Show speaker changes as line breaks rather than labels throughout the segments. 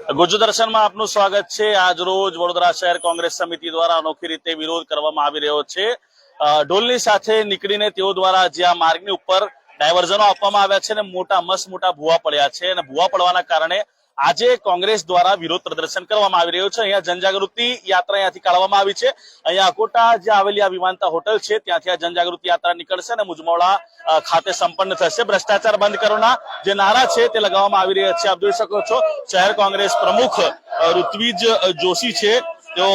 ગુજદર્શન માં આપનું સ્વાગત છે। આજ રોજ વડોદરા શહેર કોંગ્રેસ સમિતિ દ્વારા અનોખી રીતે વિરોધ કરવામાં આવી રહ્યો છે। ઢોલની સાથે નીકળીને તેઓ દ્વારા જે આ માર્ગની ઉપર ડાયવર્ઝનો આપવામાં આવ્યા છે અને મોટા ભૂવા પડ્યા છે અને ભૂવા પડવાના કારણે આજે કોંગ્રેસ દ્વારા વિરોધ પ્રદર્શન કરવામાં આવી રહ્યું છે। અહીંયા જનજાગૃતિ યાત્રા અહીંયાથી કાઢવામાં આવી છે। અહીંયા અકોટા જે આવેલી આ વિમાનતા હોટલ છે ત્યાંથી આ જનજાગૃતિ યાત્રા નીકળશે અને મુજમોડા ખાતે સંપન્ન થશે। ભ્રષ્ટાચાર બંધ કરોના જે નારા છે તે લગાવવામાં આવી રહ્યા છે। આપ જોઈ શકો છો શહેર કોંગ્રેસ પ્રમુખ ઋત્વિજ જોશી છે તેઓ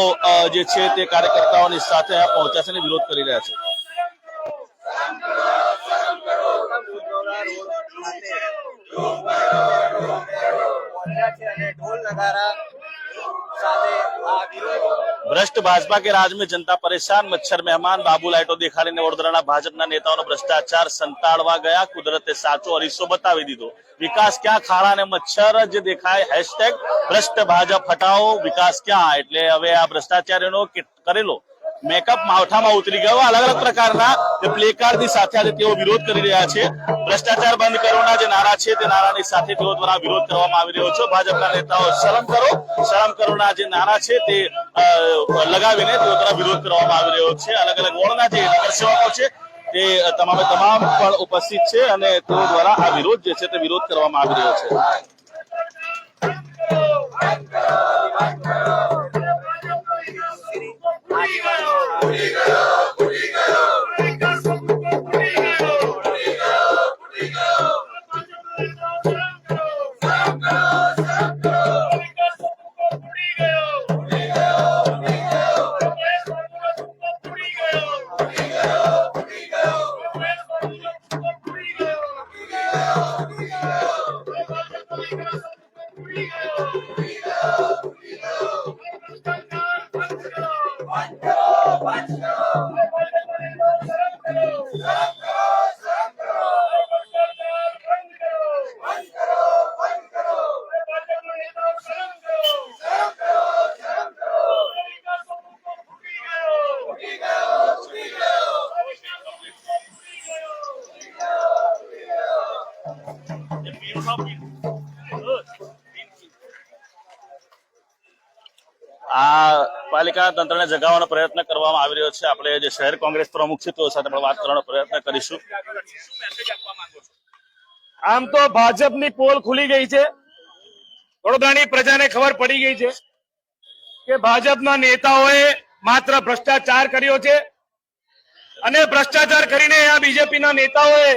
જે છે તે કાર્યકર્તાઓની સાથે પહોંચ્યા છે અને વિરોધ કરી રહ્યા છે। भ्रष्ट भाजपा के राज में जनता परेशान, मच्छर मेहमान, बाबू लाइटो देखाડીને વડોદરાના ભાજપના નેતાઓનો ભ્રષ્ટાચાર સંતાડવા ગયા। કુદરતે સાચો અરીસો બતાવી દીધો। વિકાસ ક્યાં, ખાડા અને મચ્છર જ દેખાય। હેશટેગ ભ્રષ્ટ ભાજપ હટાવો, વિકાસ ક્યાં। એટલે હવે આ ભ્રષ્ટાચારીનો કરેલો મેકઅપ માવઠામાં ઉતરી ગયો। અલગ અલગ પ્રકારના પ્લે કાર્ડની સાથે આજે તેઓ વિરોધ કરી રહ્યા છે। ભ્રષ્ટાચાર બંધ કરોના જે નારા છે તે નારાની સાથે તેઓ દ્વારા વિરોધ કરવામાં આવી રહ્યો છે। ભાજપના નેતાઓ શરમ કરોના જે નારા છે તે લગાવીને તેઓ દ્વારા વિરોધ કરવામાં આવી રહ્યો છે। અલગ અલગ વોર્ડના જે નગરસેવકો છે તે તમામ પણ ઉપસ્થિત છે અને તેઓ દ્વારા આ વિરોધ જે છે તે વિરોધ કરવામાં આવી રહ્યો છે। આ પાલિકા તંત્રને જગાવવાનો પ્રયત્ન કરવામાં આવી રહ્યો છે। આપણે જે શહેર કોંગ્રેસ પ્રમુખ છે તેઓ સાથે વાત કરવાનો પ્રયત્ન કરીશું।
આમ તો ભાજપની પોલ ખુલી ગઈ છે। વડોદરાની પ્રજાને ખબર પડી ગઈ છે કે ભાજપના નેતાઓએ માત્ર ભ્રષ્ટાચાર કર્યો છે અને ભ્રષ્ટાચાર કરીને આ બીજેપીના નેતાઓએ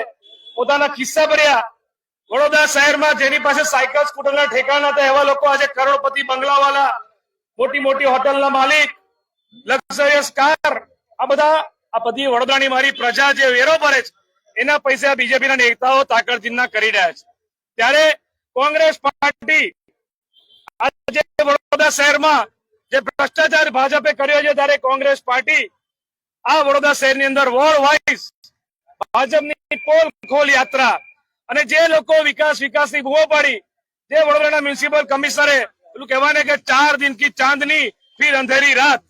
પોતાના ખિસ્સા ભર્યા। વડોદરા શહેરમાં જેની પાસે સાયકલ સ્કૂટરના ઠેકાણા હતા એવા લોકો આજે કરોડપતિ બંગલાવાળા, મોટી મોટી હોટલના માલિક, લક્ઝરિયસ કાર, આ બધી વડોદરાની મારી પ્રજા જે વેરો ભરે છે એના પૈસા બીજેપીના નેતાઓ તાકડજીના કરી રહ્યા છે। ત્યારે કોંગ્રેસ પાર્ટી આજે વડોદરા શહેરમાં જે ભ્રષ્ટાચાર ભાજપે કર્યો છે ત્યારે કોંગ્રેસ પાર્ટી આ વડોદરા શહેરની અંદર વોર્ડ વાઇઝ ભાજપની પોલ ખોલ યાત્રા અને જે લોકો વિકાસની બૂમો પાડી, જે વડોદરાના મ્યુનિસિપલ કમિશનરે પેલું કહેવાય કે 4 दिन की ચાંદની ફિર અંધેરી રાત,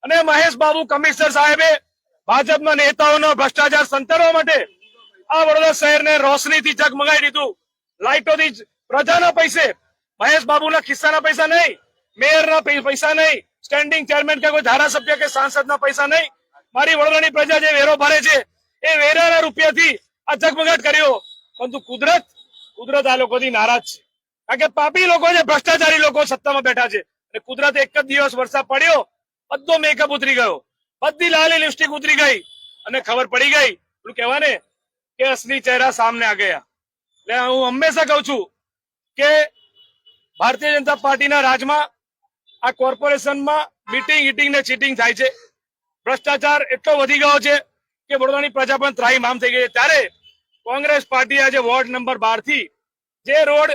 અને મહેશ બાબુ કમિશનર સાહેબે ભાજપના નેતાઓનો ભ્રષ્ટાચાર સંતાડવા માટે આ વડોદરા શહેરને રોશનીથી ઝગમગાવી દીધું। લાઇટોથી પ્રજાના પૈસે, મહેશ બાબુના ખિસ્સાના પૈસા નહીં, મેયરના પૈસા નહીં, સ્ટેન્ડિંગ ચેરમેન કે કોઈ ધારાસભ્ય કે સાંસદના પૈસા નહીં, મારી વડોદરાની પ્રજા જે વેરો ભરે છે એ વેરાના રૂપિયાથી આ ઝગમગાટ કર્યો। પરંતુ કુદરત આ લોકોથી નારાજ છે, કારણ કે પાપી લોકો છે, ભ્રષ્ટાચારી લોકો સત્તામાં બેઠા છે અને કુદરતે એક જ દિવસ વરસાદ પડ્યો, બધો મેકઅપ ઉતરી ગયો, બધી લાલી લિપસ્ટિક ઉતરી ગઈ અને ખબર પડી ગઈ પેલું કહેવાય ને કે અસલી ચહેરા સામને આ ગયા। એટલે હું હંમેશા કહું છું કે ભારતીય જનતા પાર્ટીના રાજમાં આ કોર્પોરેશનમાં મીટિંગ ને ચીટિંગ થાય છે। ભ્રષ્ટાચાર એટલો વધી ગયો છે કે વડોદરાની પ્રજા પણ ત્રાહિમામ થઈ ગઈ છે। ત્યારે કોંગ્રેસ પાર્ટી આજે વોર્ડ નંબર 12 થી જે રોડ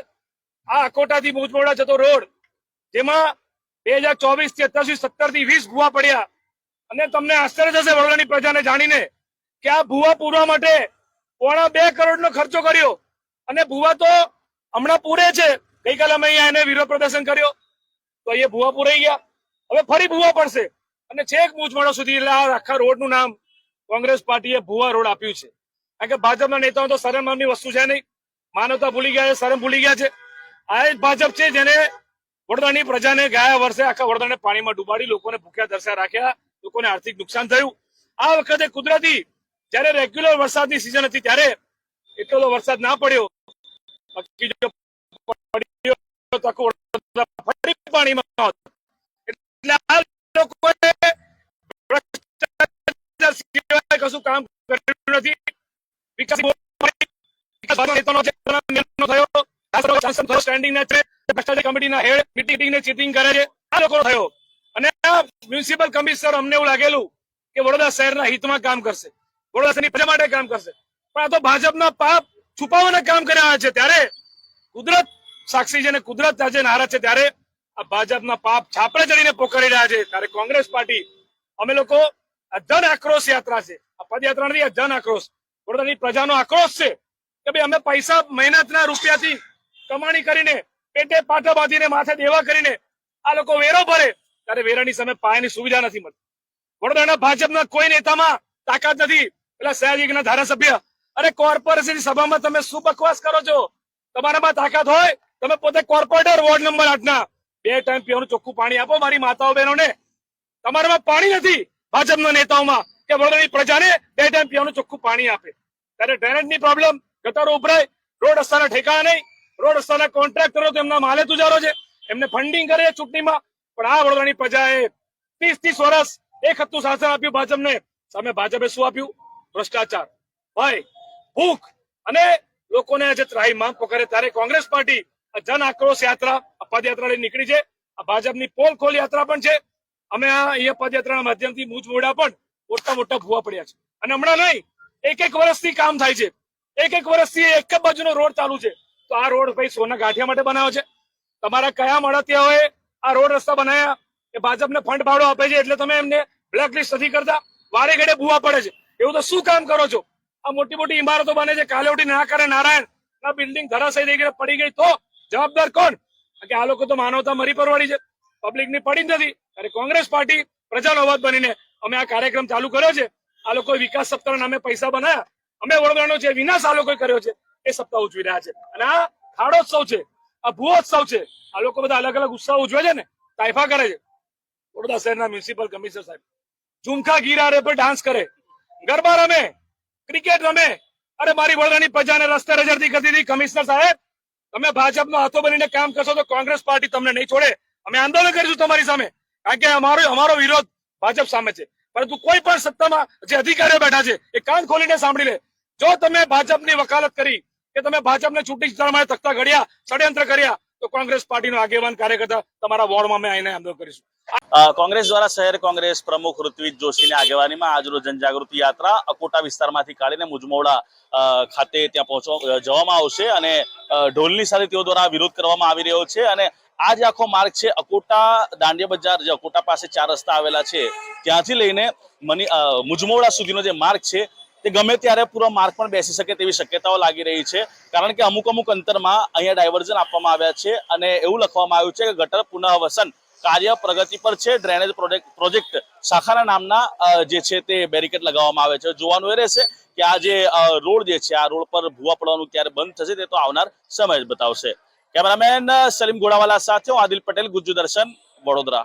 આ અકોટાથી મુજમોડા જતો રોડ, જેમાં 2024 થી અત્યાર સુધી 17 થી 20 ભૂવા પડ્યા, અને તમને આશ્ચર્ય થશે વડોદરાની પ્રજાને જાણીને કે આ ભૂવા પૂરવા માટે 2.25 કરોડનો ખર્ચો કર્યો અને ભૂવા તો હમણાં પૂરે છે। ગઈકાલે અમે અહીંયા એને વિરોધ પ્રદર્શન કર્યો તો એ ભૂવા પૂરાઈ ગયા, હવે ફરી ભૂવા પડશે અને છેક મુજમોડા સુધી। એટલે આ આખા રોડનું નામ કોંગ્રેસ પાર્ટીએ ભૂવા રોડ આપ્યું છે, કારણ કે ભાજપના નેતાઓ તો શરમ નામની વસ્તુ છે નહીં, માનવતા ભૂલી ગયા છે, શરમ ભૂલી ગયા છે। આ જ ભાજપ છે જેને વડોદરાની પ્રજાને ગયા વર્ષે આખા વડોદરાને પાણીમાં ડૂબાડી લોકોને ભૂખ્યા તરસ્યા રાખ્યા, લોકોને આર્થિક નુકસાન થયું. આ વખતે કુદરતી જયારે રેગ્યુલર વરસાદની સિઝન હતી ત્યારે એટલો વરસાદ ના પડ્યો. બાકી જો પડ્યો તો આખું વડોદરા ફરી પાણીમાં હોત. એટલે આ લોકોએ ભ્રષ્ટાચાર સિવાય કશું કામ કર્યું નથી. વિકાસ થયો સ્ટેન્ડિંગ ના છે, ભ્રષ્ટાચાર કમિટીના હેડ મીટિંગ ને ચીટિંગ કરે છે, આ લોકો થયો. અને મ્યુનિસિપલ કમિશનર અમને એવું લાગેલું કે વડોદરા શહેરના હિતમાં કામ કરશે, વડોદરા શહેરની પ્રજા માટે કામ કરશે, પણ આ તો ભાજપના પાપ છુપાવવાના કામ કર્યા છે. ત્યારે કુદરત સાક્ષી છે ને કુદરત આજે નારાજ છે, ત્યારે આ ભાજપના પાપ છાપરે ચડીને પોકારી રહ્યા છે. ત્યારે કોંગ્રેસ પાર્ટી અમે લોકો આ જન આક્રોશ યાત્રા છે, આ પદયાત્રા નથી, આ જન આક્રોશ વડોદરાની પ્રજાનો આક્રોશ છે કે ભાઈ અમે પૈસા મહેનતના રૂપિયાથી કમાણી કરીને પેટે પાટા બાંધીને માથે દેવા કરીને આ લોકો વેરો ભરે, ત્યારે વેરાની સામે પાયાની સુવિધા નથી મળતી. વડોદરાના ભાજપના કોઈ નેતામાં તાકાત નથી. પેલા સયાજીના ધારાસભ્ય, અરે કોર્પોરેશન સભામાં તમે શું બકવાસ કરો છો? તમારામાં તાકાત હોય તમે પોતે કોર્પોરેટર વોર્ડ નંબર 8 ના 2 ટાઈમ પીવાનું ચોખ્ખું પાણી આપો મારી માતાઓ બહેનોને. તમારામાં પાણી નથી ભાજપના નેતાઓમાં કે વડોદરાની પ્રજાને 2 ટાઈમ પીવાનું ચોખ્ખું પાણી આપે. ત્યારે ડ્રેનેજની પ્રોબ્લેમ, ગટરો ઉભરાય, રોડ રસ્તાના ઠેકાણા નહીં, રોડ રસ્તાના કોન્ટ્રાક્ટરો તેમના માલે તુજારો છે, એમને ફંડિંગ કરે ચૂંટણીમાં. પણ આ વડોદરાની પ્રજાએ 30 વર્ષ એક હતું શાસન આપ્યું ભાજપને, સામે ભાજપે શું આપ્યું? ભ્રષ્ટાચાર, ભય, ભૂખ અને લોકોને આજે ત્રાહીમામ પકડે. ત્યારે કોંગ્રેસ પાર્ટી જન આક્રોશ યાત્રા પદયાત્રા લઈને નીકળી છે. આ ભાજપની પોલ ખોલ યાત્રા પણ છે. અમે અહીંયા પદયાત્રાના માધ્યમથી મૂજ મોડા પણ મોટા મોટા ભૂવા પડ્યા છે. અને હમણાં નહીં, એક વર્ષથી કામ થાય છે, એક વર્ષથી એક જ બાજુનો રોડ ચાલુ છે. તો આ રોડ ભાઈ સોના ગાંઠિયા માટે બનાવ્યો છે? તમારા કયા મળતિયાઓએ આ રોડ રસ્તા બનાવ્યા? એ ભાજપને ફંડ ભાડો આપે છે એટલે તમે એમને બ્લેકલિસ્ટ નથી કરતા? વારે ઘડે ભૂવા પડે છે, એવું તો શું કામ કરો છો? આ મોટી મોટી ઇમારતો બને છે, કાલે ઉઠી ના કરે નારાયણ ના બિલ્ડિંગ ધરાશયી થઈ ગઈ પડી ગઈ, તો જવાબદાર કોણ? કે આ લોકો તો માનવતા મરી પરવાડી છે, પબ્લિક ની પડી જ નથી. ત્યારે કોંગ્રેસ પાર્ટી પ્રજાનો અવાજ બનીને અમે આ કાર્યક્રમ ચાલુ કર્યો છે. આ લોકોએ વિકાસ સપ્તાહ નામે પૈસા બનાવ્યા, અમે વડોદરાનો જે વિનાશ આ લોકોએ કર્યો છે એ સપ્તાહ ઉજવી રહ્યા છે. અને આ ખાડોત્સવ છે, આ ભૂઓત્સવ છે. આ લોકો બધા અલગ અલગ ઉત્સવ ઉજવે છે ને, તાઇફા કરે છે. વડોદરા શહેરના મ્યુનિસિપલ કમિશનર સાહેબ ઝુમખા ગીરા પર ડાન્સ કરે, ગરબા રમે, ક્રિકેટ રમે. અરે મારી વડોદરાની પ્રજાને રસ્તે રજડતી કરતી હતી. કમિશનર સાહેબ, તમે ભાજપનો હાથો બનીને કામ કરશો તો કોંગ્રેસ પાર્ટી તમને નહીં છોડે. અમે આંદોલન કરીશું તમારી સામે, કારણ કે અમારો વિરોધ ભાજપ સામે છે. પરંતુ કોઈ પણ સત્તામાં જે અધિકારીઓ બેઠા છે એ કાન ખોલીને સાંભળી લે. જો તમે ભાજપની વકાલત કરી કે તમે ભાજપને ચૂંટણી જીતવા માટે તખ્તા ઘડ્યા, ષડયંત્ર કર્યા, તો કોંગ્રેસ પાર્ટીનો આગેવાન કાર્યકર્તા તમારા વોર્ડમાં અમે આવીને આંદોલન કરીશું.
કોંગ્રેસ દ્વારા શહેર કોંગ્રેસ પ્રમુખ ઋત્વિજ જોશીની આગેવાનીમાં આજરોજ જનજાગૃતિ યાત્રા અકોટા વિસ્તારમાંથી કાઢીને મુજમોડા ખાતે ત્યાં જવામાં આવશે અને ઢોલની સાથે તેઓ દ્વારા વિરોધ કરવામાં આવી રહ્યો છે. અને આ જે આખો માર્ગ છે અકોટા દાંડિયા બજાર, જે અકોટા પાસે 4 રસ્તા આવેલા છે, ત્યાંથી લઈને મુજમોડા સુધીનો જે માર્ગ છે તે ગમે ત્યારે પૂરો માર્ગ પણ બેસી શકે તેવી શક્યતાઓ લાગી રહી છે. કારણ કે અમુક અંતરમાં અહીંયા ડાયવર્ઝન આપવામાં આવ્યા છે અને એવું લખવામાં આવ્યું છે કે ગટર પુનઃવસન કાર્ય પ્રગતિ પર છે. ડ્રેનેજ પ્રોજેક્ટ શાખાના નામના જે છે તે બેરિકેડ લગાવવામાં આવે છે. જોવાનું એ રહેશે કે આ જે રોડ જે છે, આ રોડ પર ભૂવા પડવાનું ક્યારે બંધ થશે તે તો આવનાર સમય જ બતાવશે. કેમેરામેન સલીમ ઘોડાવાલા સાથે હું આદિલ પટેલ, ગુજ્જુ દર્શન, વડોદરા.